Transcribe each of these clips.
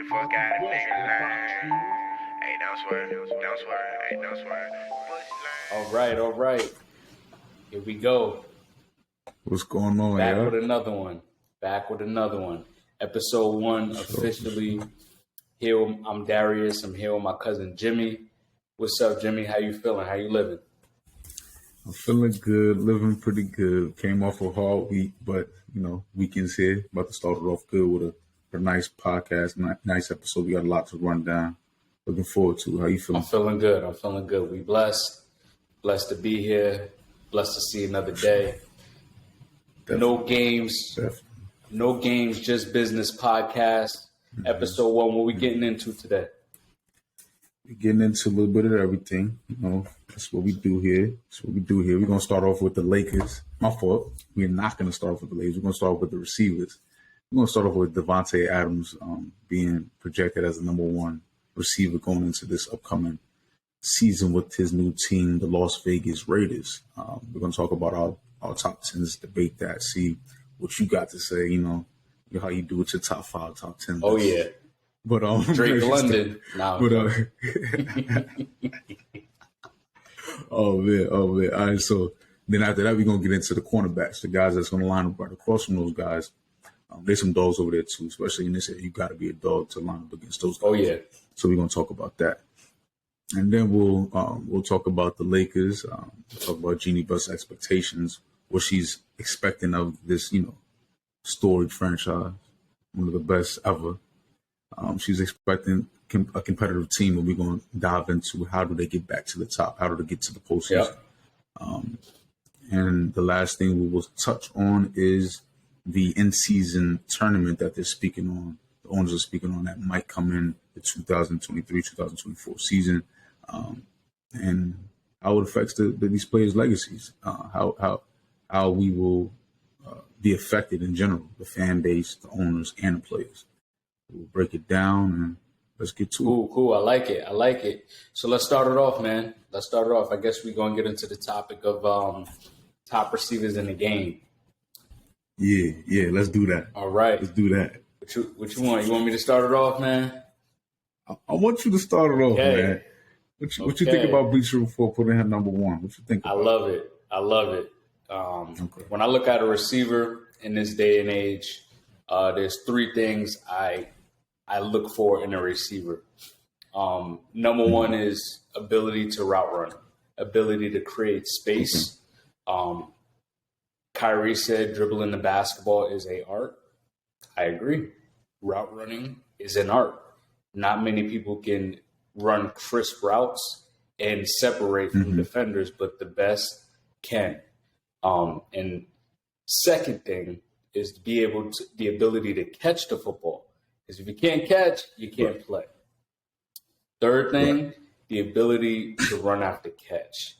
the fuck out of nigga line. Hey, don't swear, hey, don't swear. All right. Here we go. What's going on, Back yeah? with another one. Episode 1 officially. Here, I'm Darius. I'm here with my cousin Jimmy. What's up, Jimmy? How you feeling? How you living? I'm feeling good, living pretty good. Came off a hard week, but, weekend's here. About to start it off good with a nice podcast, nice episode. We got a lot to run down. Looking forward to it. How you feeling? I'm feeling good. We blessed to be here, blessed to see another day. Definitely. No games, just business podcast. Mm-hmm. Episode 1. What we getting into today? We're getting into a little bit of everything. That's what we do here. We're going to start off with the Lakers. My fault. We're not going to start off with the Lakers. We're going to start off with the receivers. We're going to start off with Davante Adams being projected as the number 1 receiver going into this upcoming season with his new team, the Las Vegas Raiders. We're going to talk about our top 10s, debate that, see what you got to say, how you do with your top 5, top 10. Oh, yeah. But Drake London. Nah, oh man. All right, so then after that, we're gonna get into the cornerbacks, the guys that's gonna line up right across from those guys. There's some dogs over there too, especially in this area. You got to be a dog to line up against those guys. Oh yeah. So we're gonna talk about that, and then we'll talk about the Lakers. Talk about Jeannie Buss' expectations, what she's expecting of this, storied franchise, one of the best ever. She's expecting a competitive team, and we're going to dive into how do they get back to the top, how do they get to the postseason. Yeah. And the last thing we will touch on is the in-season tournament that they're speaking on. The owners are speaking on that might come in the 2023-2024 season, and how it affects these players' legacies, how we will be affected in general, the fan base, the owners, and the players. We'll break it down and let's get to it. Cool. I like it. So let's start it off, man. I guess we're going to get into the topic of top receivers in the game. Yeah, let's do that. All right. Let's do that. What you want? You want me to start it off, man? I want you to start it off, man. What you think about Bleacher Report putting him number 1? What you think about it? I love it. When I look at a receiver in this day and age, there's 3 things I look for in a receiver. Number 1 is ability to route run, ability to create space. Kyrie said dribbling the basketball is an art. I agree. Route running is an art. Not many people can run crisp routes and separate from defenders, but the best can. And second thing is to be the ability to catch the football. Because if you can't catch, you can't play. Third thing, the ability to run after catch.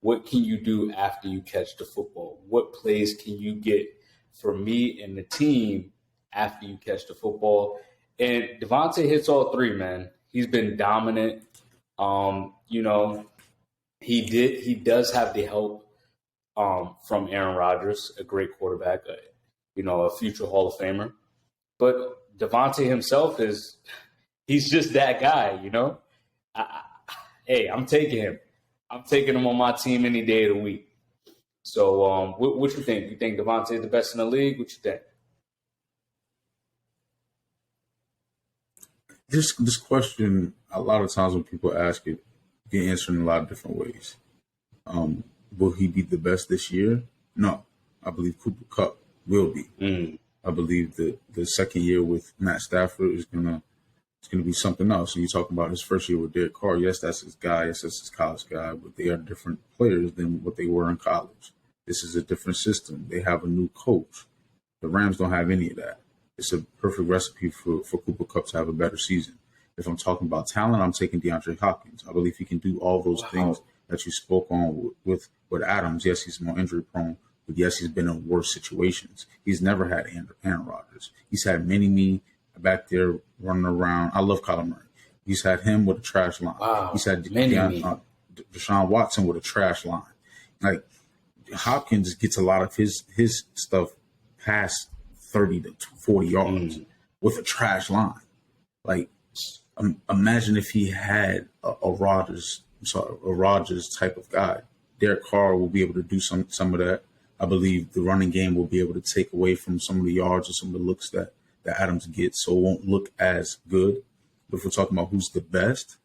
What can you do after you catch the football? What plays can you get for me and the team after you catch the football? And Davante hits all 3, man. He's been dominant. He does have the help from Aaron Rodgers, a great quarterback, a future Hall of Famer. But Davante himself he's just that guy, I'm taking him. I'm taking him on my team any day of the week. So what you think? You think Davante is the best in the league? What you think? This question, a lot of times when people ask it, get answered in a lot of different ways. Will he be the best this year? No. I believe Cooper Kupp will be. I believe that the second year with Matt Stafford is gonna be something else. And you're talking about his first year with Derek Carr. Yes, that's his guy. Yes, that's his college guy. But they are different players than what they were in college. This is a different system. They have a new coach. The Rams don't have any of that. It's a perfect recipe for Cooper Kupp to have a better season. If I'm talking about talent, I'm taking DeAndre Hopkins. I believe he can do all those things that you spoke on with Adams. Yes, he's more injury prone. But yes, he's been in worse situations. He's never had Aaron Rodgers. He's had Mini-Me back there running around. I love Kyler Murray. He's had him with a trash line. Wow. He's had Deshaun Watson with a trash line. Like, Hopkins gets a lot of his stuff past 30 to 40 yards with a trash line. Like, imagine if he had a Rodgers type of guy. Derek Carr will be able to do some of that. I believe the running game will be able to take away from some of the yards or some of the looks that Adams gets, so it won't look as good. But if we're talking about who's the best,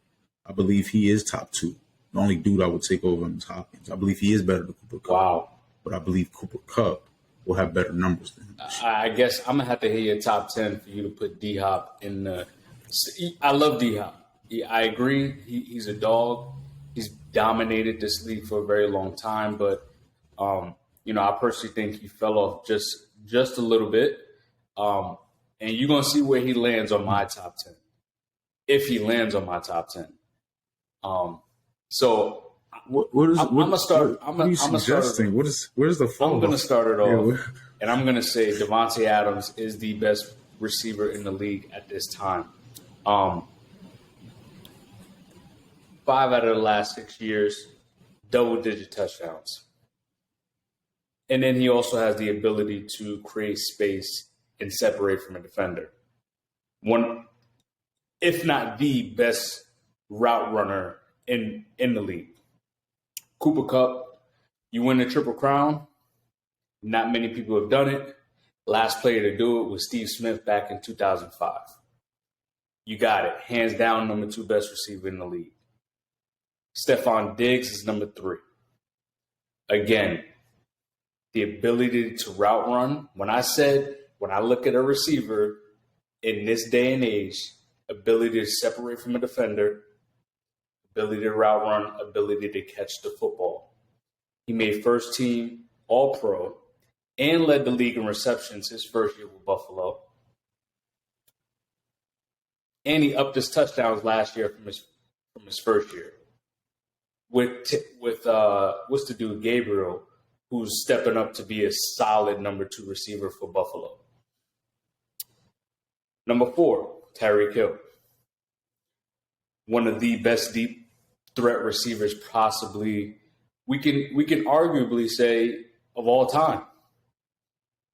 I believe he is top two. The only dude I would take over him is Hopkins. I believe he is better than Cooper Kupp. Wow. But I believe Cooper Kupp will have better numbers than him. I guess I'm going to have to hit your top 10 for you to put D-Hop in the – I love D-Hop. I agree. He's a dog. He's dominated this league for a very long time. But, I personally think he fell off just a little bit. And you're going to see where he lands on my top 10. If he lands on my top 10. So I'm going to start. I'm going to start. Where's the fall? I'm going to start it off. And I'm going to say Davante Adams is the best receiver in the league at this time. 5 out of the last 6 years, double-digit touchdowns. And then he also has the ability to create space and separate from a defender. One, if not the best route runner in the league. Cooper Kupp, you win the Triple Crown. Not many people have done it. Last player to do it was Steve Smith back in 2005. You got it. Hands down, number 2 best receiver in the league. Stephon Diggs is number 3. Again, the ability to route run. When I look at a receiver in this day and age, ability to separate from a defender, ability to route run, ability to catch the football. He made first team All-Pro and led the league in receptions his first year with Buffalo. And he upped his touchdowns last year from his first year. With what's the dude, Gabriel, who's stepping up to be a solid number 2 receiver for Buffalo. Number 4, Tyreek Hill. One of the best deep threat receivers possibly, we can arguably say, of all time.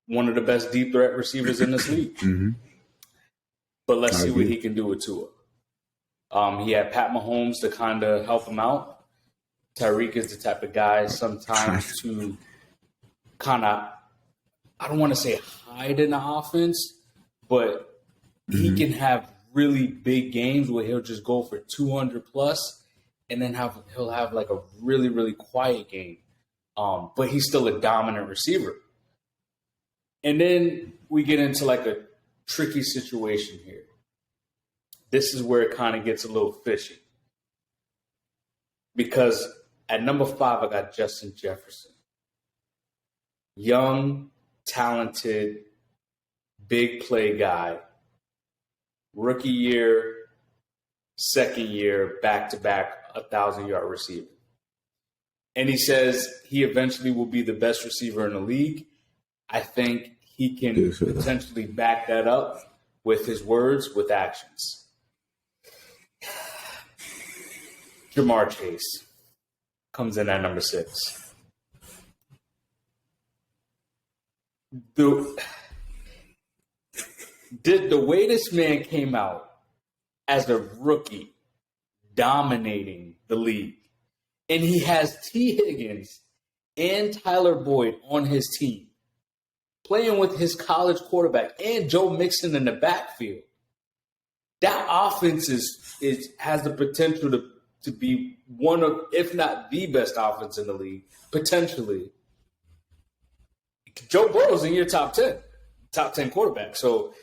One of the best deep threat receivers in this league. Mm-hmm. But let's see what he can do with Tua. He had Pat Mahomes to kind of help him out. Tyreek is the type of guy sometimes to kind of, I don't want to say hide in the offense, but he can have really big games where he'll just go for 200 plus, and then he'll have like a really, really quiet game. But he's still a dominant receiver. And then we get into like a tricky situation here. This is where it kind of gets a little fishy. Because at number 5, I got Justin Jefferson. Young, talented, big play guy. Rookie year, second year, back-to-back 1,000-yard receiver. And he says he eventually will be the best receiver in the league. I think he can potentially back that up with his words, with actions. Jamar Chase comes in at number 6. The way this man came out as a rookie, dominating the league, and he has T. Higgins and Tyler Boyd on his team, playing with his college quarterback and Joe Mixon in the backfield. That offense has the potential to be one of, if not the best offense in the league, potentially. Joe Burrow's in your top 10 quarterback. So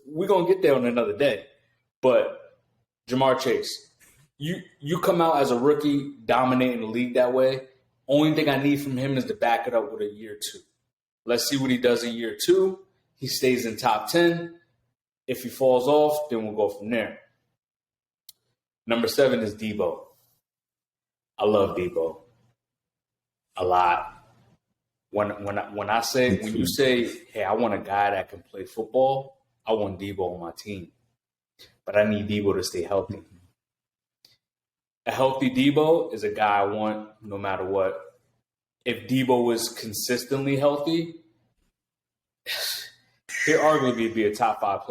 we're going to get there on another day. But Jamar Chase, you come out as a rookie dominating the league that way. Only thing I need from him is to back it up with a year 2. Let's see what he does in year 2. He stays in top 10. If he falls off, then we'll go from there. Number 7 is Debo. I love Debo a lot. When you say, hey, I want a guy that can play football, I want Debo on my team. But I need Debo to stay healthy. A healthy Debo is a guy I want no matter what. If Debo was consistently healthy, he'd arguably be a top 5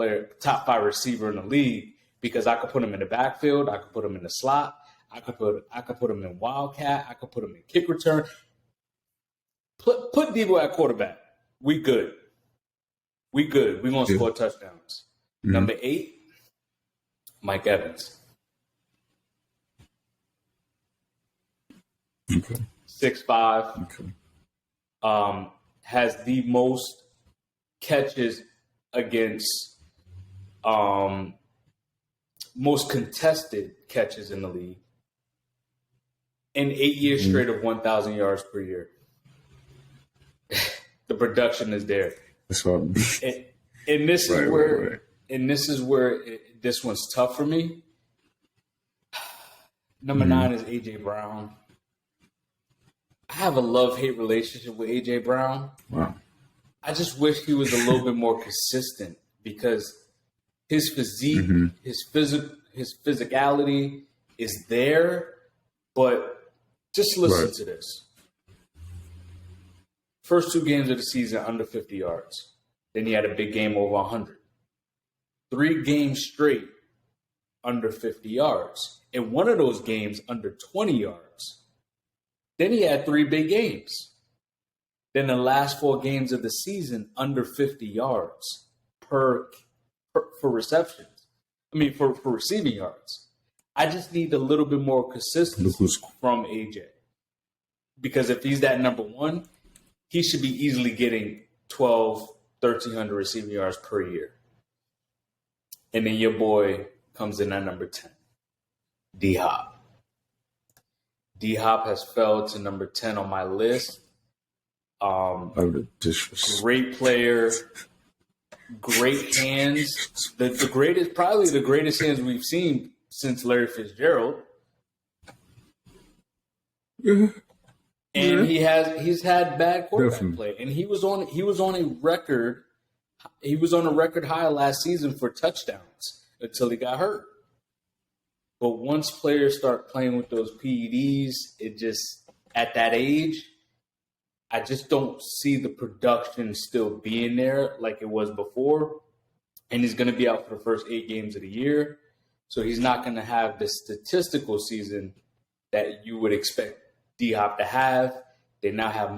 receiver in the league. because I could put him in the backfield, I could put him in the slot, I could put him in wildcat, I could put him in kick return. Put Debo at quarterback. We good. We're gonna score touchdowns. Mm-hmm. Number 8, Mike Evans. Okay. 6'5". Okay. Has the most catches against most contested catches in the league. And 8 years straight of 1,000 yards per year. The production is there. That's what. And this is where, and this is where this one's tough for me. Number 9 is AJ Brown. I have a love-hate relationship with AJ Brown. Wow. I just wish he was a little bit more consistent because his physique, his physicality is there, but just listen to this. First 2 games of the season, under 50 yards. Then he had a big game over 100. 3 games straight, under 50 yards. In one of those games, under 20 yards. Then he had 3 big games. Then the last 4 games of the season, under 50 yards for receptions. For receiving yards. I just need a little bit more consistency from AJ. Because if he's that number 1, he should be easily getting 1,300 receiving yards per year. And then your boy comes in at number 10, D-Hop. D-Hop has fell to number 10 on my list. Great player, great hands. Probably the greatest hands we've seen since Larry Fitzgerald. And he's had bad quarterback play, and he was on a record high last season for touchdowns until he got hurt. But once players start playing with those PEDs, it just at that age, I just don't see the production still being there like it was before. And he's going to be out for the first 8 games of the year, so he's not going to have the statistical season that you would expect D-Hop to have. They now have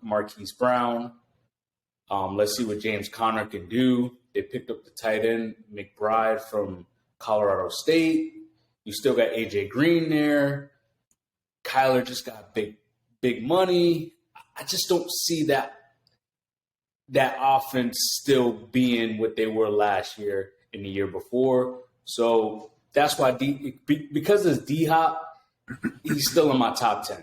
Marquise Brown. Let's see what James Conner can do. They picked up the tight end, McBride from Colorado State. You still got A.J. Green there. Kyler just got big money. I just don't see that offense still being what they were last year and the year before. So that's why because it's D-Hop, he's still in my top 10.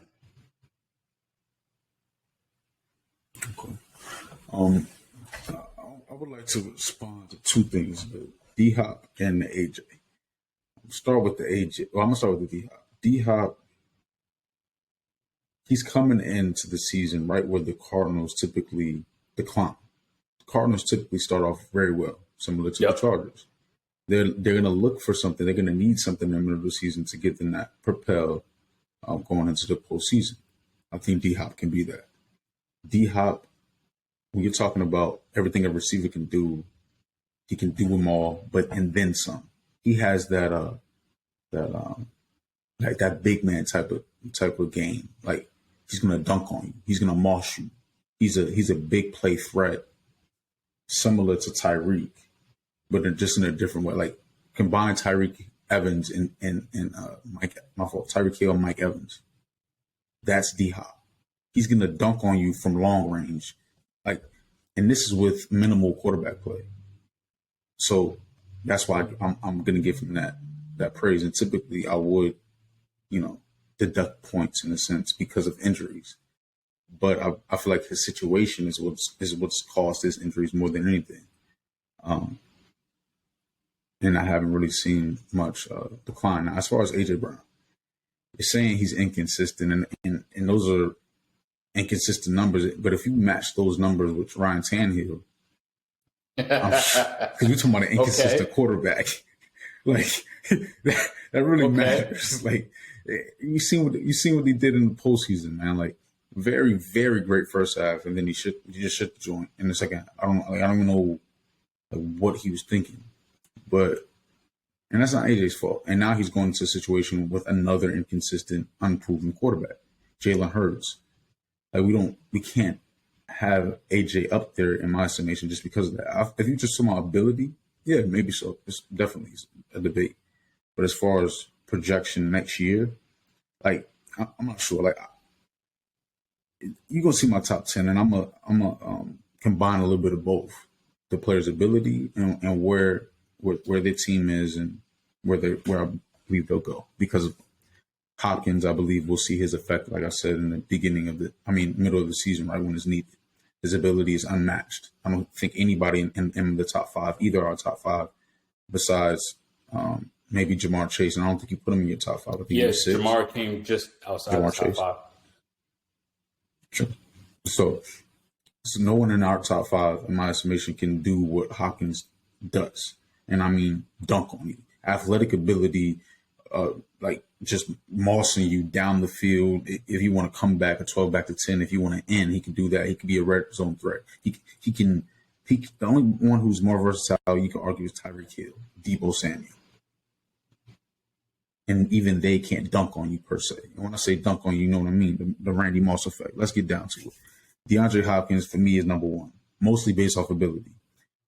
Okay. I would like to respond to 2 things: the D-Hop and the AJ. Start with the AJ. Well, I'm gonna start with the D-Hop. D-Hop, he's coming into the season right where the Cardinals typically decline. The Cardinals typically start off very well, similar to the Chargers. They're gonna look for something. They're gonna need something in the middle of the season to get them that propel going into the postseason. I think D-Hop can be that. D-Hop, when you're talking about everything a receiver can do, he can do them all, and then some. He has that big man type of game. Like, he's gonna dunk on you. He's gonna moss you. He's a big play threat, similar to Tyreek, but just in a different way. Like, combine Tyreek Evans and Tyreek Hill and Mike Evans. That's D-Hop. He's gonna dunk on you from long range, and this is with minimal quarterback play. So that's why I'm gonna give him that praise. And typically I would, deduct points in a sense because of injuries. But I feel like his situation is what's caused his injuries more than anything. And I haven't really seen much decline. Now, as far as AJ Brown, you're saying he's inconsistent, and those are inconsistent numbers. But if you match those numbers with Ryan Tannehill, because we're talking about an inconsistent quarterback, like that really matters. Like, you seen what he did in the postseason, man. Like, very, very great first half, and then he just shut the joint in the second half. I don't even know what he was thinking, but And that's not AJ's fault. And now he's going into a situation with another inconsistent, unproven quarterback, Jalen Hurts. Like we can't have AJ up there in my estimation just because of that. If you just saw my ability, yeah, maybe so. It's definitely a debate. But as far as projection next year, like I'm not sure. Like you're gonna see my top 10, and I'm a combine a little bit of both the player's ability and where their team is and where I believe they'll go. Because of Hopkins, I believe we'll see his effect, like I said, in the middle of the season, right when it's needed. His ability is unmatched. I don't think anybody in the top five, either our top five, besides maybe Jamar Chase, and I don't think you put him in your top five. I think yes, Jamar came just outside Jamar the top Chase. 5. Sure. So no one in our top five, in my estimation, can do what Hopkins does. And I mean, dunk on you. Athletic ability, like just mossing you down the field. If you want to come back a 12 back to 10, if you want to end, he can do that. He can be a red zone threat. He can. The only one who's more versatile, you can argue, is Tyreek Hill, Deebo Samuel. And even they can't dunk on you per se. And when I say dunk on you, you know what I mean? The Randy Moss effect. Let's get down to it. DeAndre Hopkins, for me, is number one, mostly based off ability.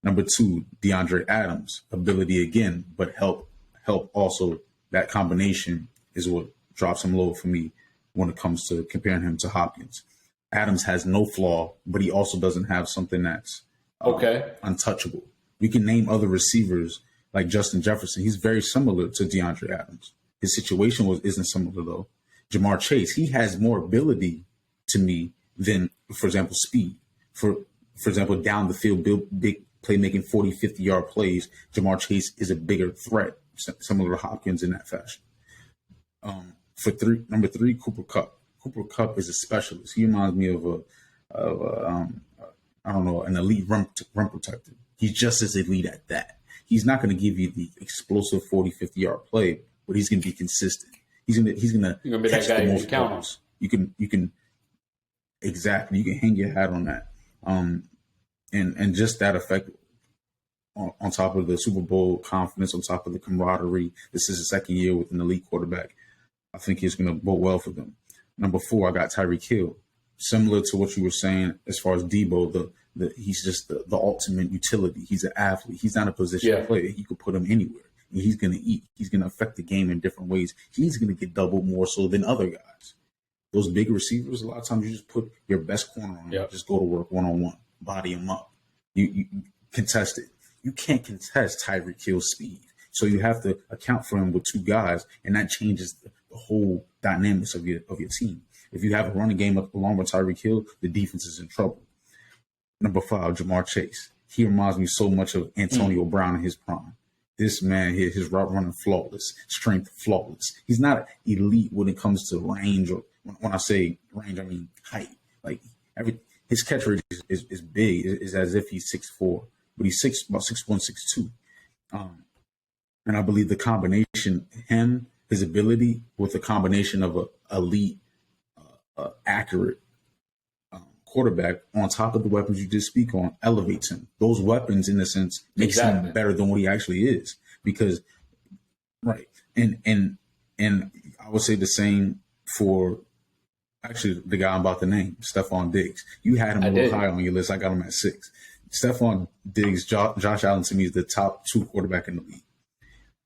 Number two, DeAndre Adams, ability again, but help also. That combination is what drops him low for me when it comes to comparing him to Hopkins. Adams has no flaw, but he also doesn't have something that's untouchable. We can name other receivers like Justin Jefferson. He's very similar to DeAndre Adams. His situation isn't similar, though. Jamar Chase, he has more ability to me than, for example, speed. For example, down the field, big playmaking 40, 50-yard plays, Jamar Chase is a bigger threat, similar to Hopkins in that fashion. Number three, Cooper Kupp. Cooper Kupp is a specialist. He reminds me of an elite rim protector. He's just as elite at that. He's not going to give you the explosive 40, 50-yard play, but he's going to be consistent. He's going to be that guy you can count on. You can exactly. You can hang your hat on that. And just that effect on top of the Super Bowl confidence, on top of the camaraderie. This is his second year with an elite quarterback. I think he's going to bode well for them. Number four, I got Tyreek Hill. Similar to what you were saying as far as Deebo, he's just the ultimate utility. He's an athlete. He's not a position player. You could put him anywhere. And he's going to eat. He's going to affect the game in different ways. He's going to get doubled more so than other guys. Those big receivers, a lot of times you just put your best corner on him. Just go to work one-on-one. Body him up. You contest it. You can't contest Tyreek Hill's speed. So you have to account for him with two guys, and that changes the whole dynamics of your team. If you have a running game along with Tyreek Hill, the defense is in trouble. Number five, Jamar Chase. He reminds me so much of Antonio Brown in his prime. This man here, his route running flawless, strength flawless. He's not elite when it comes to range, or when I say range, I mean height. Like his catch rate is big. It's as if he's 6'4", but he's about 6'1", 6'2". And I believe the combination, his ability with the combination of a elite, accurate quarterback on top of the weapons you just speak on, elevates him. Those weapons, in a sense, makes him better than what he actually is. Because, right, and I would say the same for actually the guy I'm about to name, Stephon Diggs. You had him a little high on your list. I got him at 6. Stephon Diggs, Josh Allen, to me, is the top 2 quarterback in the league.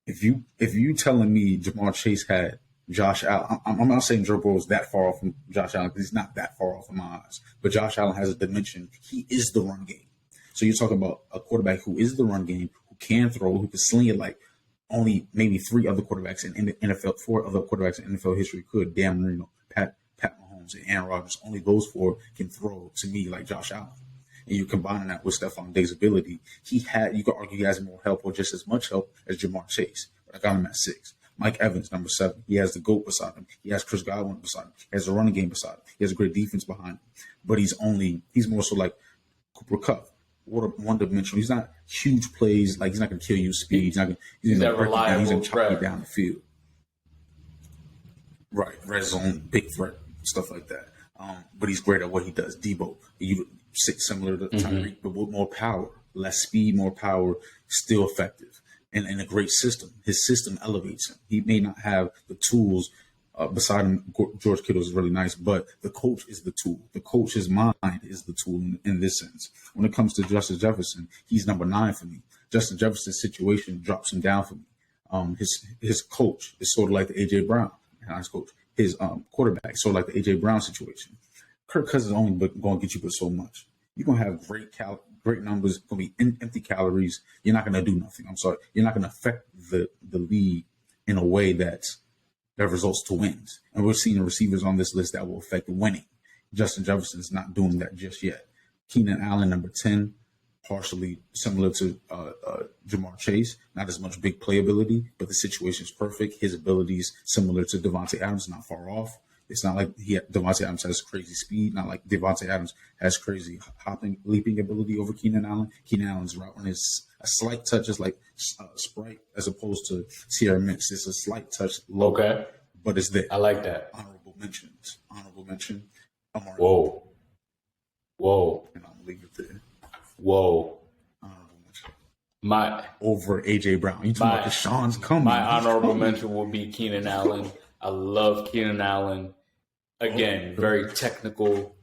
If you telling me Jamar Chase had Josh Allen, I'm not saying Joe Burrow is that far off from Josh Allen, because he's not that far off in my eyes. But Josh Allen has a dimension. He is the run game. So you're talking about a quarterback who is the run game, who can throw, who can sling it like only maybe 3 other quarterbacks in the NFL, 4 other quarterbacks in NFL history could. Dan Marino, Pat Mahomes, and Aaron Rodgers. Only those 4 can throw to me like Josh Allen. And you combine that with Stephon Diggs' ability, you could argue he has more help or just as much help as Jamar Chase. But I got him at 6. Mike Evans, number 7. He has the GOAT beside him. He has Chris Godwin beside him. He has a running game beside him. He has a great defense behind him. But he's more so like Cooper Kupp. One-dimensional. He's not huge plays. Like, he's not going to kill you speed. He's going to break you down. He's going to chop you down the field. Right. Red zone, big threat, stuff like that. But he's great at what he does. Deebo, similar to Tyreek, but with more power. Less speed, more power, still effective. and a great system. His system elevates him. He may not have the tools. Beside him, George Kittle is really nice, but the coach is the tool. The coach's mind is the tool in this sense. When it comes to Justin Jefferson, he's number 9 for me. Justin Jefferson's situation drops him down for me. His coach is sort of like the A.J. Brown, his coach. His quarterback, sort of like the A.J. Brown situation. Kirk Cousins is only going to get you but so much. You're going to have great numbers, going to be empty calories. You're not going to do nothing. I'm sorry. You're not going to affect the league in a way that results to wins. And we're seeing receivers on this list that will affect winning. Justin Jefferson is not doing that just yet. Keenan Allen, number 10, partially similar to Jamar Chase. Not as much big playability, but the situation is perfect. His abilities similar to Devontae Adams, not far off. It's not like Devontae Adams has crazy speed, not like Devontae Adams has crazy leaping ability over Keenan Allen. Keenan Allen's route run is a slight touch, just like Sprite, as opposed to Sierra Mintz. It's a slight touch low, Okay. But it's there. I like that. Honorable mention. Amari. Whoa. And I'm leaving it there. Whoa. Honorable mention. Over AJ Brown. You talking about Deshaun's coming. My honorable mention will be Keenan Allen. I love Keenan Allen. Again, very technical.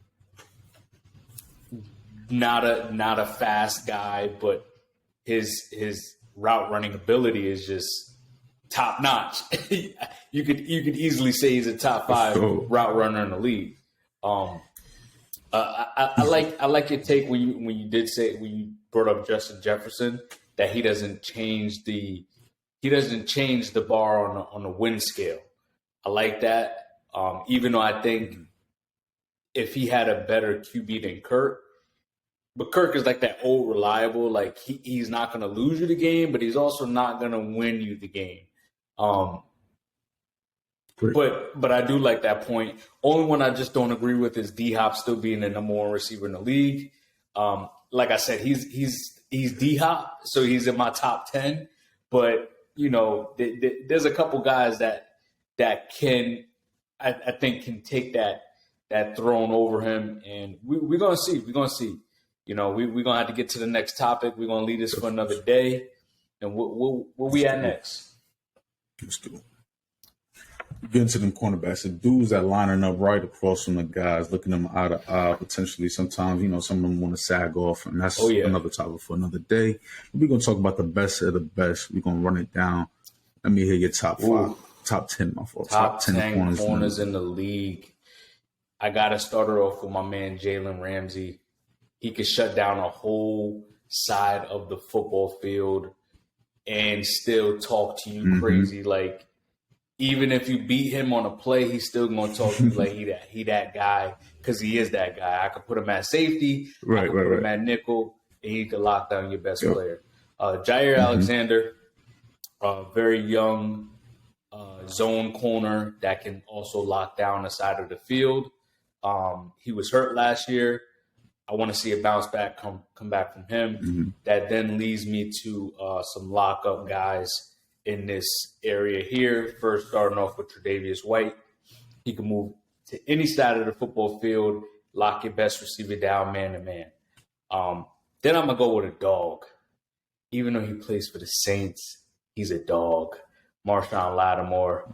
Not a fast guy, but his route running ability is just top notch. you could easily say he's a top 5 route runner in the league. I like your take when you brought up Justin Jefferson, that he doesn't change the bar on the win scale. I like that. Even though I think if he had a better QB than Kirk, but Kirk is like that old reliable, like he's not going to lose you the game, but he's also not going to win you the game. But I do like that point. Only one I just don't agree with is D-Hop still being the number 1 receiver in the league. Like I said, he's D-Hop, so he's in my top 10. But there's a couple guys that can, I think, can take that throne over him, and we're gonna see. We're gonna see. We're gonna have to get to the next topic. We're gonna leave this for another day. And where we at next? Let's do it. Get into them cornerbacks, the dudes that lining up right across from the guys, looking them eye to eye. Potentially, sometimes some of them want to sag off, and that's another topic for another day. We're gonna talk about the best of the best. We're gonna run it down. Let me hear your top 5, top 10, my fault. Top 10 corners in the league. I gotta start it off with my man Jalen Ramsey. He could shut down a whole side of the football field and still talk to you crazy. Like, even if you beat him on a play, he's still going to talk to you like he that guy, because he is that guy. I could put him at safety, I could put him at nickel, and he could lock down your best player. Jair Alexander, very young zone corner that can also lock down the side of the field. He was hurt last year. I want to see a bounce back come back from him. That then leads me to some lockup guys in this area here. First, starting off with Tre'Davious White. He can move to any side of the football field, lock your best receiver down man to man. Then I'm going to go with a dog. Even though he plays for the Saints, he's a dog. Marshawn Lattimore.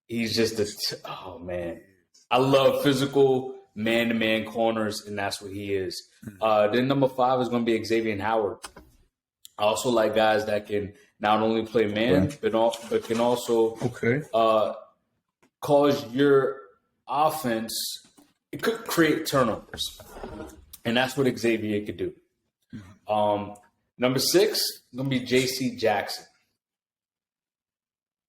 He's just oh, man. I love physical man-to-man corners, and that's what he is. Then number 5 is going to be Xavier Howard. I also like guys that can not only play man, but can also cause your offense. It could create turnovers, and that's what Xavier could do. Number 6 is going to be J.C. Jackson,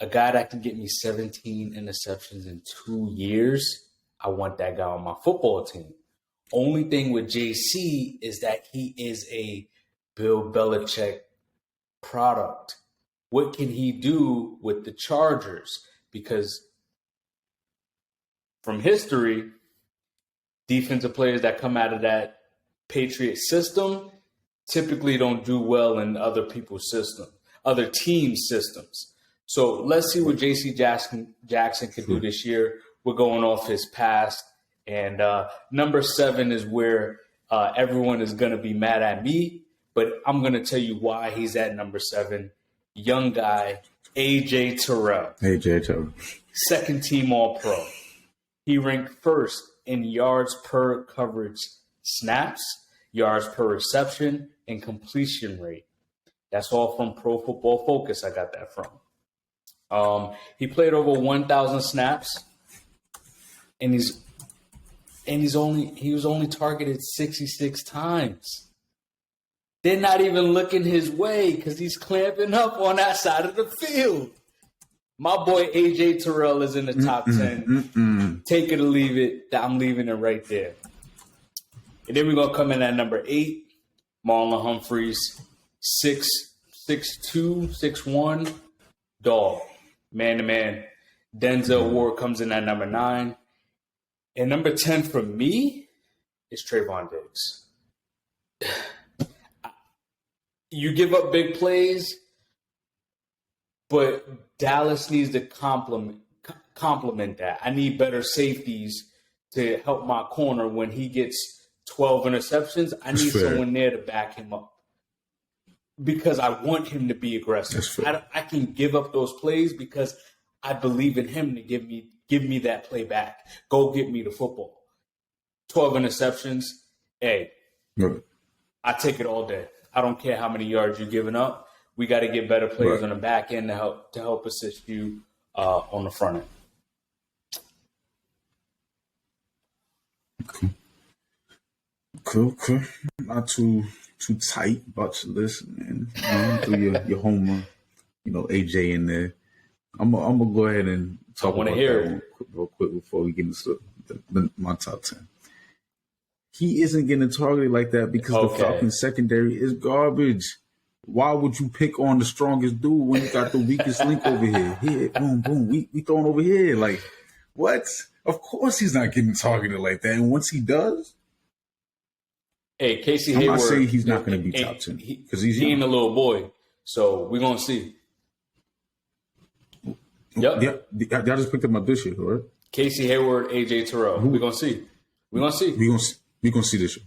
a guy that can get me 17 interceptions in 2 years. I want that guy on my football team. Only thing with JC is that he is a Bill Belichick product. What can he do with the Chargers? Because from history, defensive players that come out of that Patriot system typically don't do well in other people's system, other teams' systems. So let's see what J.C. Jackson can do this year. We're going off his past. And number 7 is where everyone is going to be mad at me, but I'm going to tell you why he's at number 7. young guy, A.J. Terrell. AJ Terrell. Second team All-Pro. He ranked first in yards per coverage snaps, yards per reception, and completion rate. That's all from Pro Football Focus. I got that from. He played over 1,000 snaps, and he was only targeted 66 times. They're not even looking his way because he's clamping up on that side of the field. My boy A.J. Terrell is in the top 10. Take it or leave it. I'm leaving it right there. And then we're going to come in at number 8, Marlon Humphreys, 6'2", 6'1", dog, man-to-man. Denzel Ward comes in at number 9. And number 10 for me is Trayvon Diggs. You give up big plays, but Dallas needs to complement that. I need better safeties to help my corner when he gets 12 interceptions. I need someone there to back him up because I want him to be aggressive. I can give up those plays because I believe in him to give me that play back. Go get me the football. 12 interceptions. Hey, I take it all day. I don't care how many yards you're giving up. We got to get better players on the back end to help assist you on the front end. Cool. Not too tight about your list, man. Do your homer, AJ in there. I'm gonna go ahead and talk about that one real quick before we get into my top 10. He isn't getting targeted like that because the Falcons secondary is garbage. Why would you pick on the strongest dude when you got the weakest link over here? Here, boom, boom. We throwing over here. Like, what? Of course he's not getting targeted like that. And once he does, hey, Casey Hayward. I'm not saying he's not going to be top 10 because he ain't a little boy. So we're gonna see. Yep. Yeah, y'all just picked him up this year, right? Casey Hayward, A.J. Terrell. We're gonna see. We're gonna see this year.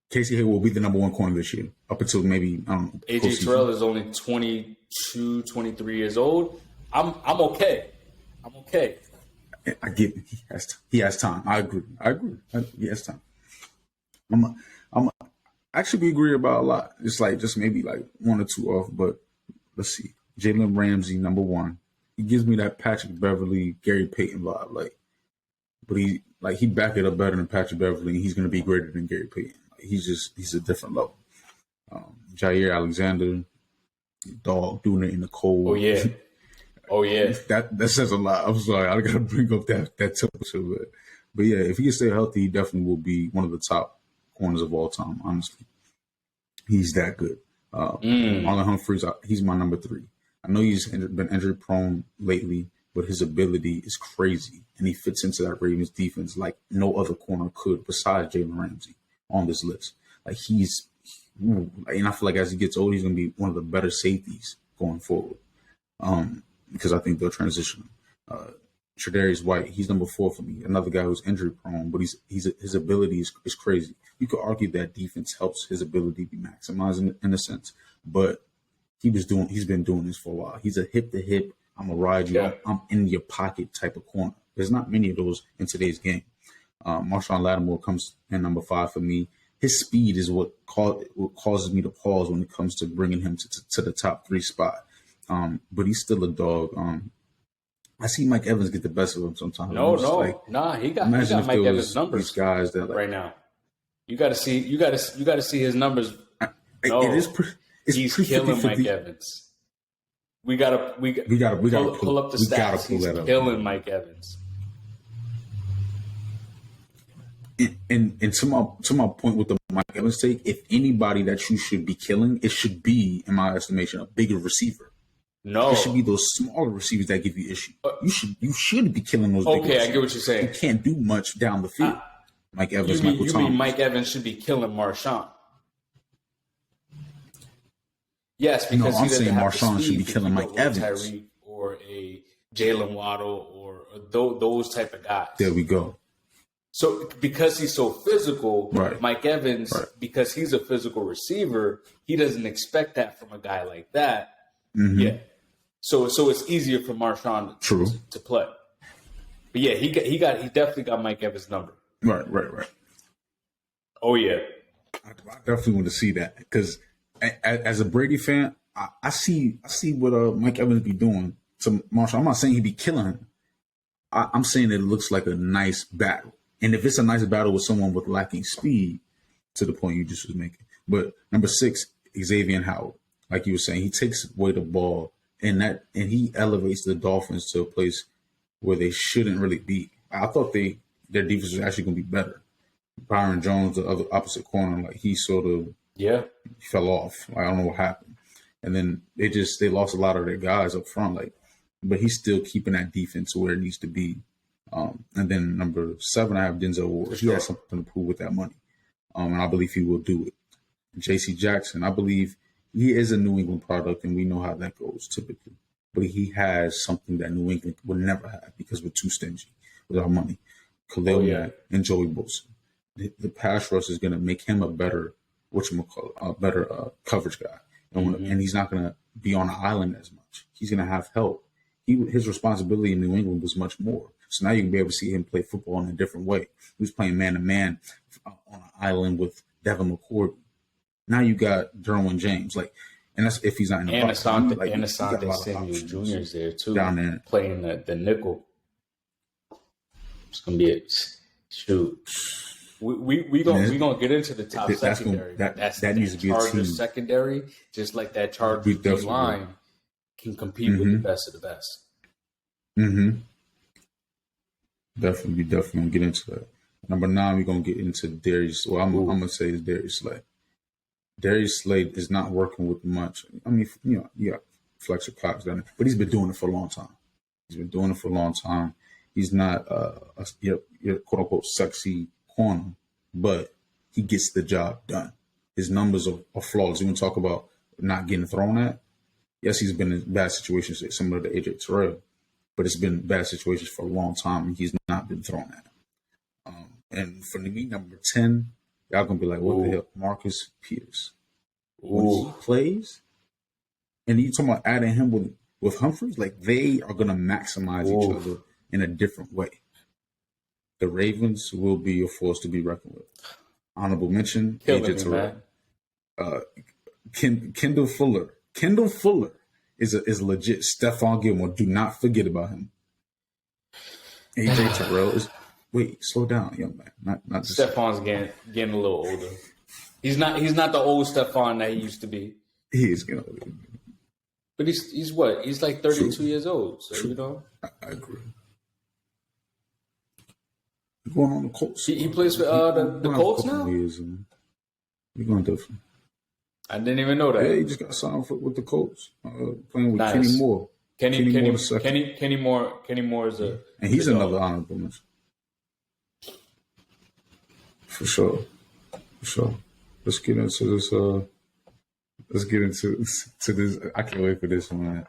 Casey Hayward will be the number 1 corner this year, up until maybe, I don't know. A.J. Terrell is only 22, 23 years old. I'm okay. I get it. He has time. I agree. He has time. I'm actually we agree about a lot. It's just maybe 1 or 2 off, but let's see. Jalen Ramsey, number 1. He gives me that Patrick Beverly, Gary Payton vibe, but he back it up better than Patrick Beverly, and he's going to be greater than Gary Payton. He's a different level. Jair Alexander, dog doing it in the cold. Oh yeah. That says a lot. I'm sorry, I got to bring up that temperature, but yeah, if he can stay healthy, he definitely will be one of the top corners of all time. Honestly, he's that good. Marlon Humphreys, he's my number 3. I know he's been injury prone lately, but his ability is crazy, and he fits into that Ravens defense like no other corner could besides Jalen Ramsey on this list. And I feel like as he gets older, he's going to be one of the better safeties going forward because I think they'll transition. Tre'Davious White, he's number 4 for me. Another guy who's injury prone, but his ability is crazy. You could argue that defense helps his ability be maximized in a sense, but he's been doing this for a while. He's a hip to hip. I'm gonna ride you. Yeah. I'm in your pocket type of corner. There's not many of those in today's game. Marshawn Lattimore comes in number 5 for me. His speed is what causes me to pause when it comes to bringing him to the top 3 spot. But he's still a dog. I see Mike Evans get the best of him sometimes. He got Mike Evans' numbers. These guys that right now, you got to see his numbers. He's killing Mike Evans. We gotta pull up the stats. He's killing Mike Evans. And to my point with the Mike Evans take, if anybody that you should be killing, it should be, in my estimation, a bigger receiver. No, it should be those smaller receivers that give you issue. You should be killing those. Okay, I get what you're saying. You can't do much down the field. Mike Evans, you mean Mike Evans should be killing Marshawn? Yes, because I'm saying Marshawn should be killing Mike Evans, Tyreek or a Jalen Waddle or those type of guys. There we go. So because he's so physical, right. Mike Evans, because he's a physical receiver, he doesn't expect that from a guy like that. Yeah. So it's easier for Marshawn to play. But yeah, he definitely got Mike Evans' number. Right. Oh yeah. I definitely want to see that because as a Brady fan, I see what Mike Evans be doing to Marshall. I'm not saying he be killing him. I'm saying it looks like a nice battle. And if it's a nice battle with someone with lacking speed, to the point you just was making. But number 6, Xavier Howard, like you were saying, he takes away the ball and he elevates the Dolphins to a place where they shouldn't really be. I thought their defense was actually going to be better. Byron Jones, the other opposite corner, like he sort of fell off. Like, I don't know what happened. And then they lost a lot of their guys up front. Like, but he's still keeping that defense where it needs to be. And then number 7, I have Denzel Ward. He has something to prove with that money. And I believe he will do it. J.C. Jackson, I believe he is a New England product, and we know how that goes typically. But he has something that New England would never have because we're too stingy with our money. Khalil Mack and Joey Bosa. The pass rush is going to make him a better, coverage guy. And he's not going to be on an island as much. He's going to have help. His responsibility in New England was much more. So now you can be able to see him play football in a different way. He was playing man-to-man on an island with Devin McCourty. Now you got Derwin James. And that's if he's not in the box. Asante Samuel Jr. is there too. Down there. Playing the nickel. It's going to be a shoot. We gonna get into the top secondary. That needs to be a team. Secondary, just like that Chargers line can compete with the best of the best. Definitely gonna get into that. Number 9, we're gonna get into Darius. Well, I'm gonna say it's Darius Slay. Darius Slay is not working with much. I mean, you got Fletcher Cox done it, but he's been doing it for a long time. He's not your quote unquote sexy corner, but he gets the job done. His numbers are flawless. You want to talk about not getting thrown at? Yes, he's been in bad situations, similar to AJ Terrell, but it's been bad situations for a long time, and he's not been thrown at. And for me, number 10, y'all gonna be like, what the hell? Marcus Peters. When he plays, and you talking about adding him with Humphries, like they are gonna maximize each other in a different way. The Ravens will be a force to be reckoned with. Honorable mention, AJ Terrell. Kendall Fuller. Kendall Fuller is legit. Stephon Gilmore. Do not forget about him. AJ Terrell is. Wait, slow down, young man. Not Stephon's getting a little older. He's not the old Stephon that he used to be. He is getting older. But he's what? He's like 32 years old. So I agree. Going on the Colts. He plays for the Colts now? You're going different. I didn't even know that. Yeah, he just got signed with the Colts. Playing with Kenny Moore. Kenny Moore is a... And he's another honorable mention. For sure. Let's get into this. Let's get into this. I can't wait for this one, man.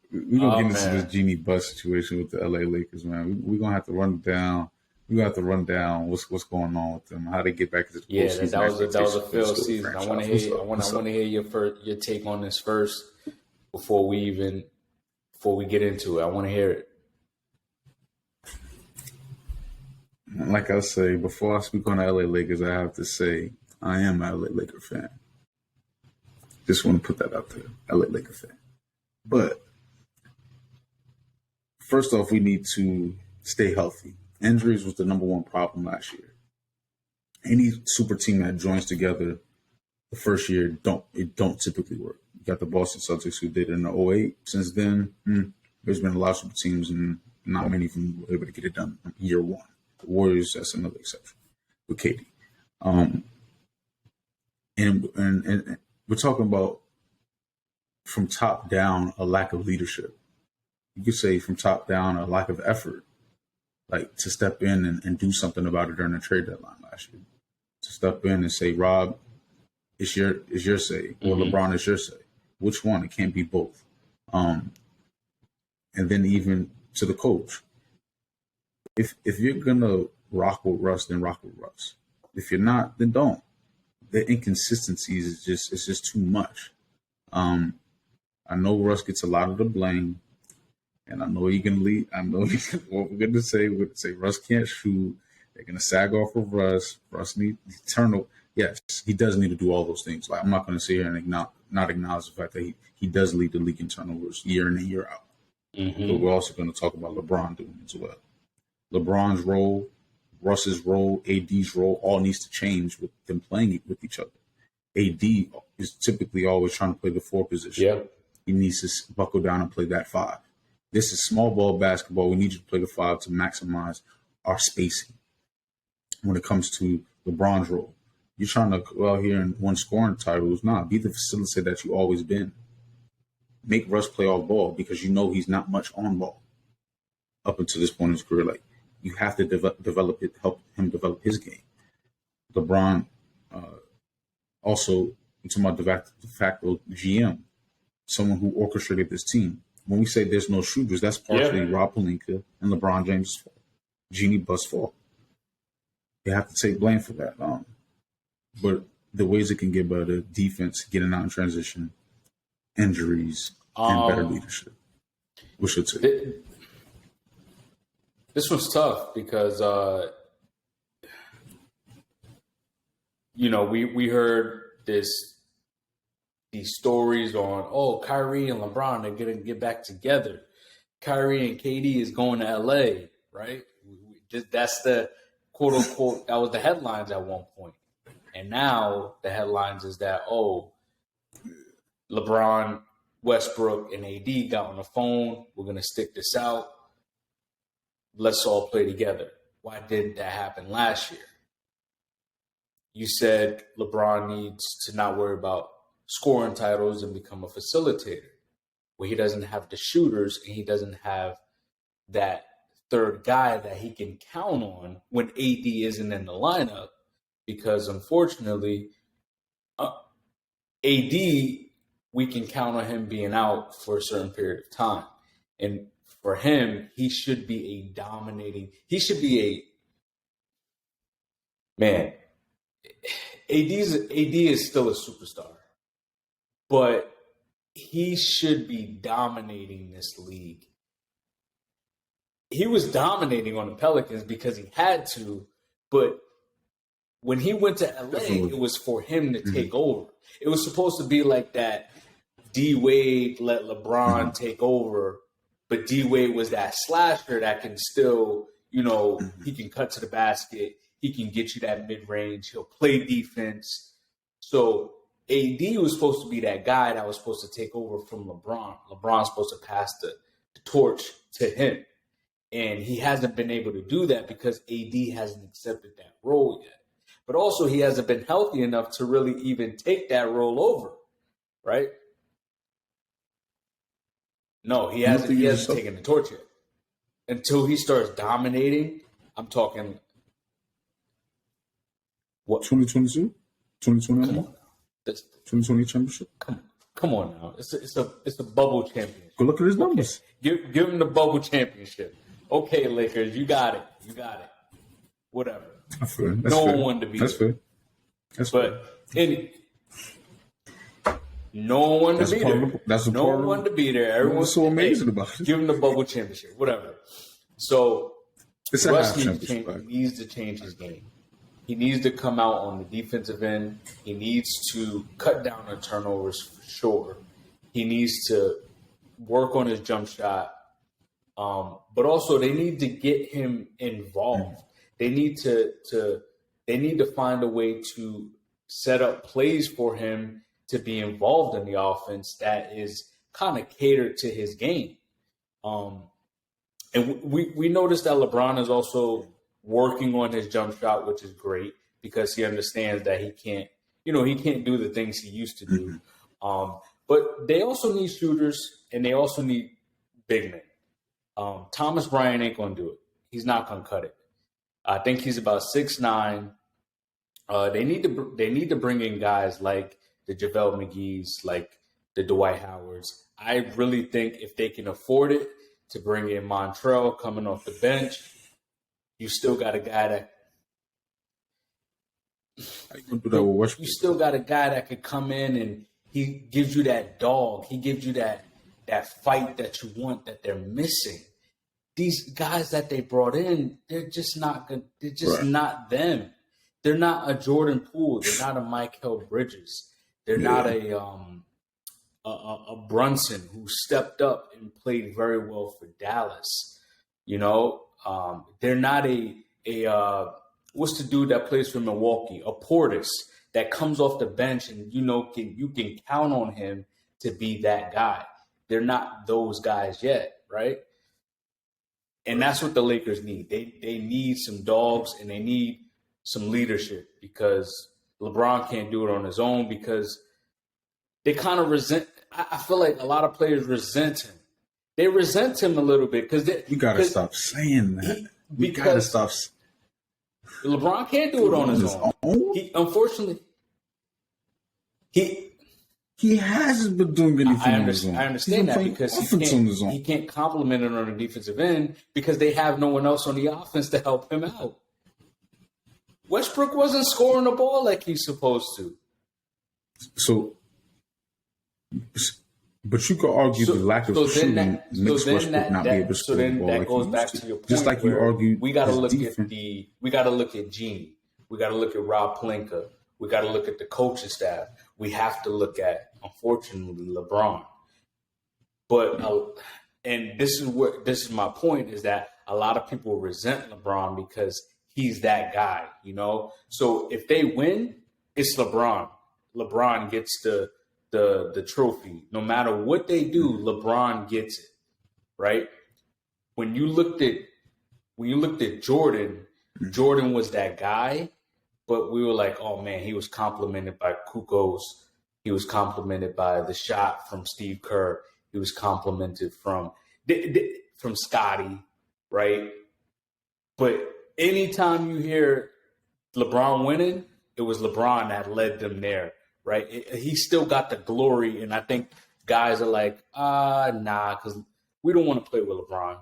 We're going to get into this Genie Bus situation with the LA Lakers, man. We're going to have to run down. We're going to have to run down what's going on with them, how they get back into the postseason. That was a failed season. I want to hear your take on this first before we get into it. I want to hear it. Like I say, before I speak on the LA Lakers, I have to say I am an LA Laker fan. Just want to put that out there, LA Laker fan. But first off, we need to stay healthy. Injuries was the number one problem last year. Any super team that joins together the first year don't typically work. You got the Boston Celtics who did it in the 2008. Since then, there's been a lot of super teams and not many of them were able to get it done year one. The Warriors, that's another exception with KD. And we're talking about from top down a lack of leadership. You could say from top down a lack of effort, like to step in and do something about it during the trade deadline last year. To step in and say, Rob, it's your say, or LeBron, it's your say. Which one? It can't be both. And then even to the coach. If you're gonna rock with Russ, then rock with Russ. If you're not, then don't. The inconsistencies is just too much. I know Russ gets a lot of the blame, and I know he can lead. I know what we're going to say. We're going to say Russ can't shoot. They're going to sag off of Russ. Russ needs turnover. Yes, he does need to do all those things. Like, I'm not going to sit here and not acknowledge the fact that he does lead the league in turnovers year in and year out. Mm-hmm. But we're also going to talk about LeBron doing it as well. LeBron's role, Russ's role, AD's role, all needs to change with them playing with each other. AD is typically always trying to play the 4 position. Yeah. He needs to buckle down and play that 5. This is small ball basketball. We need you to play the 5 to maximize our spacing. When it comes to LeBron's role, you're trying to go out here and win scoring titles. Nah, be the facilitator that you always been. Make Russ play off ball because you know he's not much on ball up until this point in his career. Like, you have to develop it, help him develop his game. LeBron, also, I'm talking about de facto GM, someone who orchestrated this team. When we say there's no shooters, that's partially Rob Pelinka and LeBron James' fault. Jeannie Buss' fault. They have to take blame for that. But the ways it can get better, defense, getting out in transition, injuries, and better leadership. We should say. This was tough because, we heard these stories on, Kyrie and LeBron are going to get back together. Kyrie and KD is going to LA, right? That's the quote unquote, that was the headlines at one point. And now the headlines is that, LeBron, Westbrook, and AD got on the phone. We're going to stick this out. Let's all play together. Why didn't that happen last year? You said LeBron needs to not worry about scoring titles and become a facilitator. Well, he doesn't have the shooters and he doesn't have that third guy that he can count on when AD isn't in the lineup, because unfortunately, AD, we can count on him being out for a certain period of time. And for him, he should be AD is still a superstar, but he should be dominating this league. He was dominating on the Pelicans because he had to, but when he went to LA, it was for him to take over. It was supposed to be like that. D Wade let LeBron take over, but D Wade was that slasher that can still, he can cut to the basket. He can get you that mid-range. He'll play defense. So AD was supposed to be that guy that was supposed to take over from LeBron. LeBron's supposed to pass the torch to him. And he hasn't been able to do that because AD hasn't accepted that role yet. But also he hasn't been healthy enough to really even take that role over, right? No, he hasn't taken the torch yet. Until he starts dominating, I'm talking what? 2022? 2021? Come on now. 2020 championship? Come on now. It's a bubble championship. Go look at his numbers. Okay. Give him the bubble championship. Okay, Lakers, you got it. Whatever. That's fair. No one wanted to be there. That's fair. No one wanted to be there. No one wanted to be there. Everyone was so amazing about it. Give him the bubble championship. Whatever. So Russ needs to change his game. He needs to come out on the defensive end. He needs to cut down on turnovers for sure. He needs to work on his jump shot. But also they need to get him involved. They need to find a way to set up plays for him to be involved in the offense that is kind of catered to his game. And we noticed that LeBron is also working on his jump shot, which is great because he understands that he can't do the things he used to do. But they also need shooters and they also need big men. Thomas Bryant ain't going to do it. He's not going to cut it. I think he's about 6'9". They need to bring in guys like the JaVale McGee's, like the Dwight Howards. I really think if they can afford it to bring in Montrell coming off the bench, you still got a guy that How you gonna do that with Westbrook? You still got a guy that could come in and He gives you that dog. He gives you that fight that you want, that they're missing. These guys that they brought in, they're just not good. They're just not them. They're not a Jordan Poole. They're not a Michael Bridges. They're not a Brunson who stepped up and played very well for Dallas. You know, they're not a what's the dude that plays for Milwaukee? A Portis that comes off the bench and you can count on him to be that guy. They're not those guys yet, right? And that's what the Lakers need. They need some dogs and they need some leadership because LeBron can't do it on his own because they kind of resent. I feel like a lot of players resent him. They resent him a little bit because you got to stop saying that. You got to stop. LeBron can't do it on his own. Unfortunately, he hasn't been doing anything on his own. I understand that because he can't compliment it on the defensive end because they have no one else on the offense to help him out. Westbrook wasn't scoring the ball like he's supposed to. So, but you could argue the lack of shooting makes Westbrook not be able to score the ball. That goes back to your point. Just like you argued, we got to look at Genie. We got to look at Rob Pelinka. We got to look at the coaching staff. We have to look at, unfortunately, LeBron. But and this is my point is that a lot of people resent LeBron because he's that guy, you know. So if they win, it's LeBron. LeBron gets the trophy. No matter what they do, LeBron gets it, right? When you looked at Jordan, Jordan was that guy, but we were like, oh man, he was complimented by Kukos. He was complimented by the shot from Steve Kerr. He was complimented from Scotty, right? But anytime you hear LeBron winning, it was LeBron that led them there, right? He still got the glory, and I think guys are like, nah, because we don't want to play with LeBron.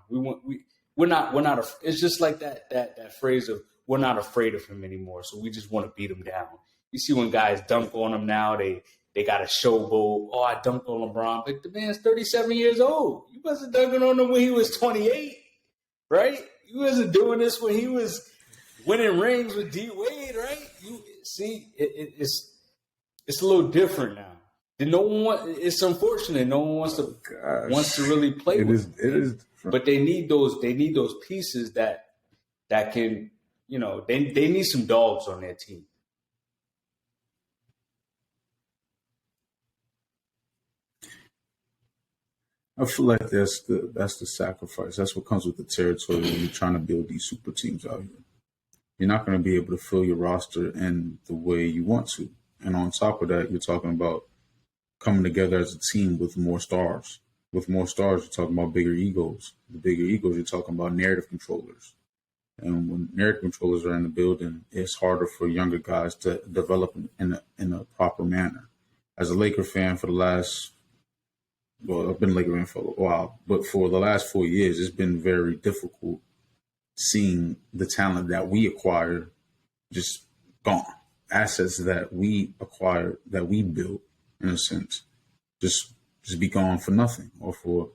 We're not. It's just like that phrase of we're not afraid of him anymore, so we just want to beat him down. You see when guys dunk on him now, they got a showboat. Oh, I dunked on LeBron, but the man's 37 years old. You wasn't dunking on him when he was 28, right? You wasn't doing this when he was winning rings with D Wade, right? You see, it's a little different now. It's unfortunate. No one wants to really play with him. It is, but they need those pieces that can, you know, they need some dogs on their team. I feel like that's the sacrifice. That's what comes with the territory when you're trying to build these super teams out here. You're not going to be able to fill your roster in the way you want to. And on top of that, you're talking about coming together as a team with more stars. With more stars, you're talking about bigger egos. The bigger egos, you're talking about narrative controllers. And when narrative controllers are in the building, it's harder for younger guys to develop in a proper manner. As a Laker fan for the last I've been a Laker fan for a while, but for the last 4 years, it's been very difficult seeing the talent that we acquired just gone. Assets that we acquired, that we built, in a sense, just be gone for nothing or for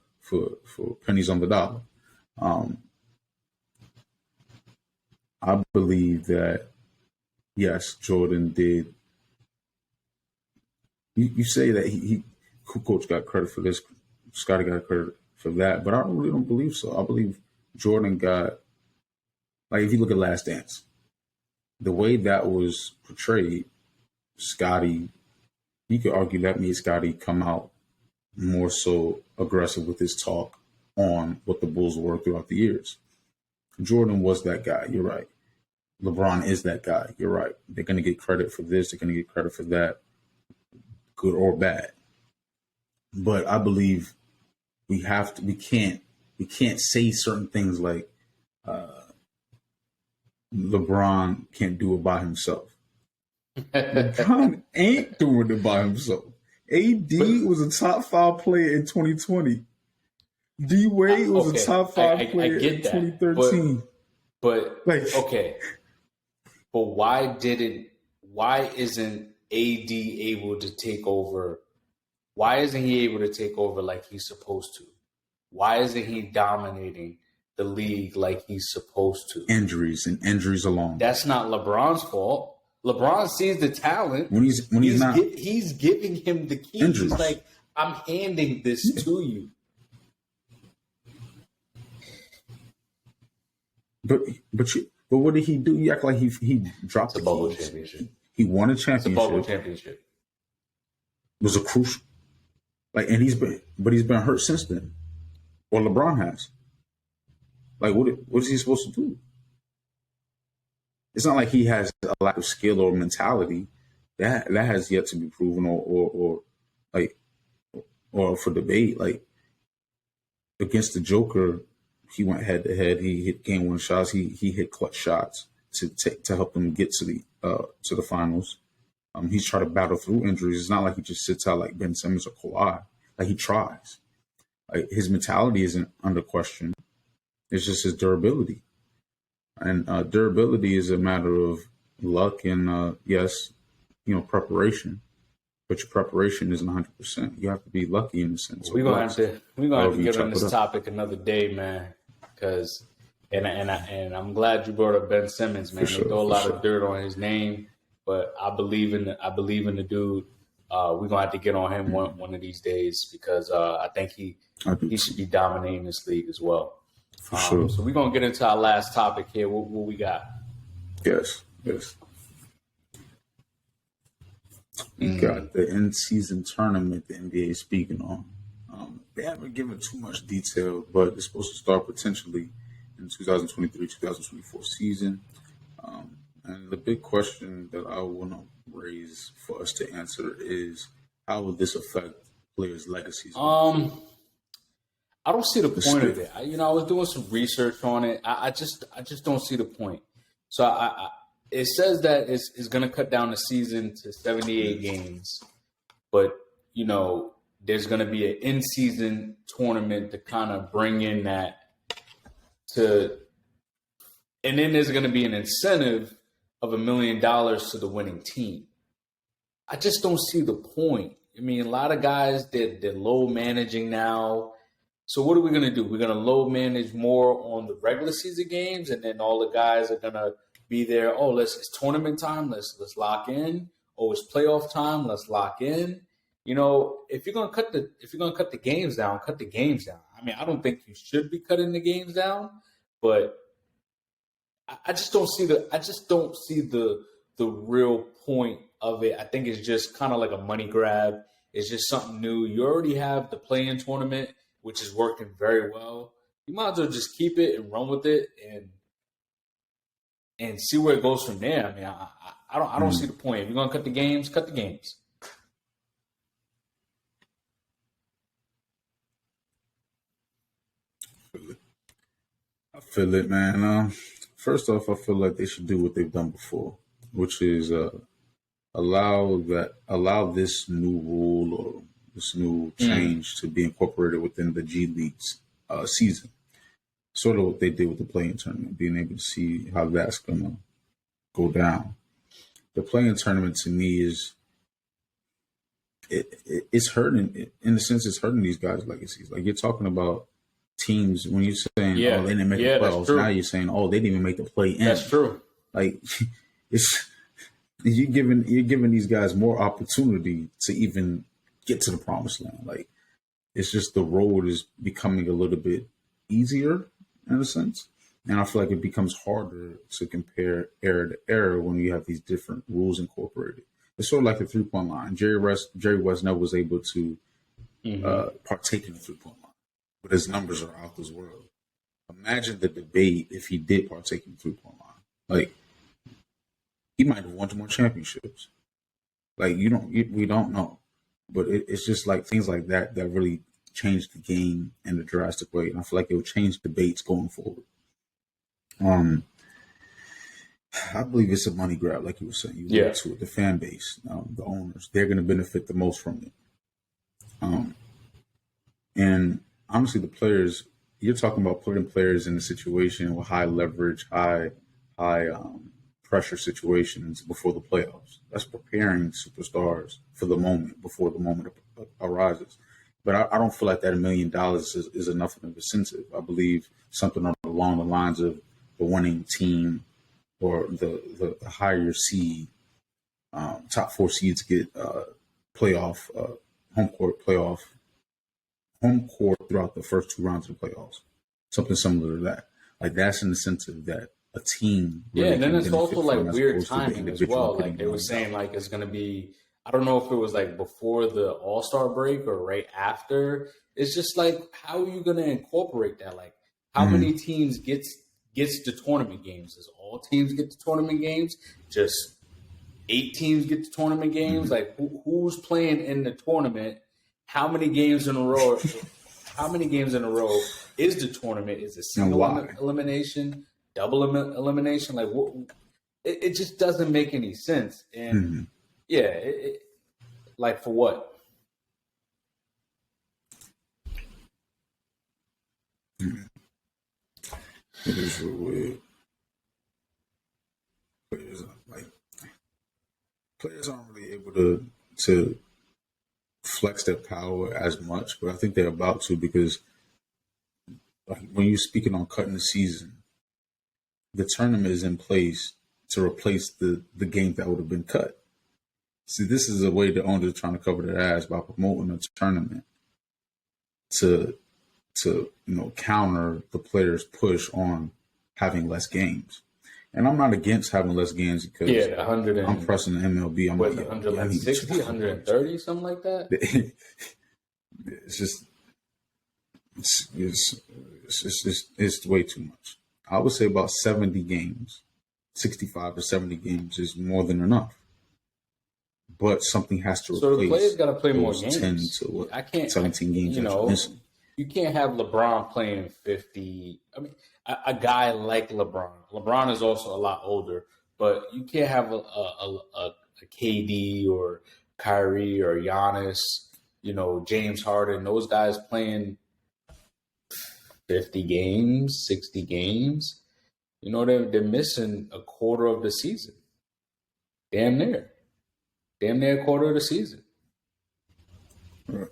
pennies on the dollar. I believe that, yes, Jordan did. You say that he Kukoc got credit for this, Scotty got credit for that, but I really don't believe so. I believe Jordan got, like, if you look at Last Dance, the way that was portrayed, Scotty, you could argue that made Scotty come out more so aggressive with his talk on what the Bulls were throughout the years. Jordan was that guy. You're right. LeBron is that guy. You're right. They're going to get credit for this. They're going to get credit for that, good or bad. But I believe we can't say certain things like LeBron can't do it by himself. LeBron ain't doing it by himself. AD was a top 5 player in 2020. D Wade was a top 5 player in 2013. But why isn't AD able to take over Why isn't he able to take over like he's supposed to? Why isn't he dominating the league like he's supposed to? Injuries and injuries alone. That's not LeBron's fault. LeBron sees the talent. When he's not, he's giving him the keys. Injuries. He's like, I'm handing this to you. But what did he do? You act like he dropped It's a bubble championship. He won a It's a championship. bubble championship. It was a crucial, and he's been hurt since then. Or LeBron has. Like, what is he supposed to do? It's not like he has a lack of skill or mentality. That has yet to be proven or for debate. Like, against the Joker, he went head to head. He hit game winning shots. He hit clutch shots to help them get to the finals. He's trying to battle through injuries. It's not like he just sits out like Ben Simmons or Kawhi. Like, he tries. Like, his mentality isn't under question. It's just his durability. And durability is a matter of luck and, yes, preparation. But your preparation isn't 100%. You have to be lucky in a sense. We're gonna have to get on this topic another day, man. Because and I'm glad you brought up Ben Simmons, man. They throw a lot of dirt on his name, but I believe in the dude. We're gonna have to get on him one of these days because I think he should be dominating this league as well. For sure. So we're gonna get into our last topic here. What we got? Yes. We got the in-season tournament the NBA is speaking on. They haven't given too much detail, but it's supposed to start potentially in 2023-2024 season. And the big question that I want to raise for us to answer is, how will this affect players' legacies? I don't see the point of it. I was doing some research on it. I just don't see the point. So it says that it's going to cut down the season to 78 games, but there's going to be an in-season tournament to kind of bring in that and then there's going to be an incentive of $1 million to the winning team. I just don't see the point. I mean, a lot of guys, they're low managing now. So what are we going to do? We're going to low manage more on the regular season games, and then all the guys are going to be there. Oh, it's tournament time. Let's lock in. Oh, it's playoff time. Let's lock in. If you're going to cut the games down, cut the games down. I mean, I don't think you should be cutting the games down, but I just don't see the real point of it. I think it's just kind of like a money grab. It's just something new. You already have the play-in tournament, which is working very well. You might as well just keep it and run with it and see where it goes from there. I mean, I don't see the point. If you're gonna cut the games, cut the games. I feel it, man. First off, I feel like they should do what they've done before, which is allow this new rule or this new change to be incorporated within the G League's season. Sort of what they did with the play-in tournament, being able to see how that's going to go down. The play-in tournament to me is it's hurting. In a sense, it's hurting these guys' legacies. Like, you're talking about teams when you're saying, oh, they didn't make the playoffs. Now you're saying, oh, they didn't even make the play-in. That's true. Like, you're giving these guys more opportunity to even get to the promised land. Like, it's just the road is becoming a little bit easier in a sense. And I feel like it becomes harder to compare era to era when you have these different rules incorporated. It's sort of like the 3-point line. Jerry West never was able to partake in the 3-point line, but his numbers are out this world. Imagine the debate if he did partake in the 3-point line. Like, he might have won more championships. Like, we don't know. But it's just like things like that really changed the game in a drastic way. And I feel like it will change debates going forward. I believe it's a money grab, like you were saying. You look to it, the fan base, the owners, they're going to benefit the most from it. And honestly, the players, you're talking about putting players in a situation with high leverage, high pressure situations before the playoffs. That's preparing superstars for the moment, before the moment arises. But I don't feel like that $1 million is enough of an incentive. I believe something along the lines of the winning team or the higher seed, top 4 seeds get playoff, home court throughout the first 2 rounds of the playoffs. Something similar to that. Like that's an incentive that a team. Really and then it's also like weird timing as well. Like they were saying, like it's going to be. I don't know if it was like before the All-Star break or right after. It's just like, how are you going to incorporate that? Like, how many teams gets to tournament games? Does all teams get to tournament games? Just 8 teams get to tournament games? Like, who's playing in the tournament? How many games in a row? How many games in a row is the tournament? Is it single elimination, double elimination? Like, it just doesn't make any sense. And yeah, like for what? It is weird. Players aren't really able to flex their power as much, but I think they're about to because like when you're speaking on cutting the season, the tournament is in place to replace the game that would have been cut. See, this is a way the owners are trying to cover their ass by promoting a tournament to counter the players' push on having less games. And I'm not against having less games because I'm pressing the MLB. I'm like 160, 130, something like that. It's way too much. I would say about 70 games, 65 to 70 games is more than enough. But something has to replace. So the players got to play more games. 10 to 17 games. You can't have LeBron playing 50. I mean, a guy like LeBron. LeBron is also a lot older, but you can't have a KD or Kyrie or Giannis, James Harden. Those guys playing 50 games, 60 games. They're missing a quarter of the season. Damn near a quarter of the season. Right.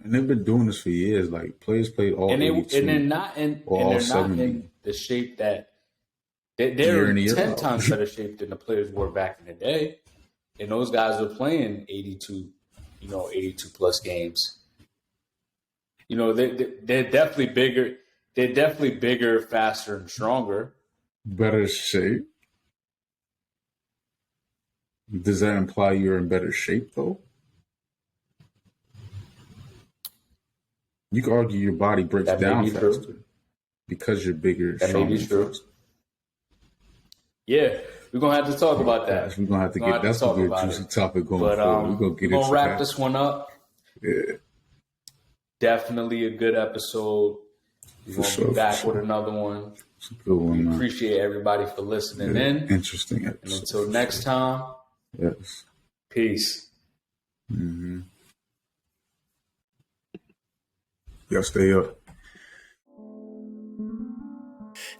And they've been doing this for years. Like players played all 82, and they're not in the shape that they're in 10 times better shape than the players were back in the day. And those guys are playing 82 plus games. They're definitely bigger. They're definitely bigger, faster, and stronger. Better shape. Does that imply you're in better shape, though? You could argue your body breaks down faster because you're bigger. That may be true. Yeah, we're going to have to talk about that. We're going to have to get that's a good juicy topic going forward. We're going to wrap this one up. Yeah. Definitely a good episode. We're going to be back with another one. It's a good one. We appreciate everybody for listening in. Interesting episode. And until next time. Yes. Peace. Mm-hmm. Y'all stay up.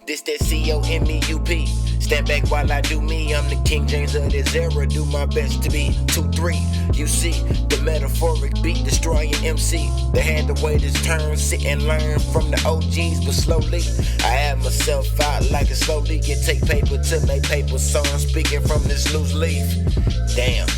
This that COMEUP. Stand back while I do me. I'm the King James of this era. Do my best to be 2-3. You see the metaphoric beat destroying MC. They had to wait his turn, sit and learn from the OGs, but slowly I had myself out like a slow leak. It take paper to make paper. So I'm speaking from this loose leaf. Damn.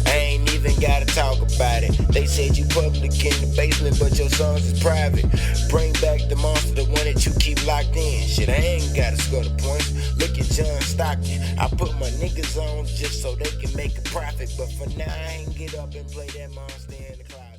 I ain't even gotta talk about it. They said you public in the basement, but your songs is private. Bring back the monster, the one that you keep locked in. Shit, I ain't gotta score the points. Look at John Stockton. I put my niggas on just so they can make a profit. But for now, I ain't get up and play that monster in the closet.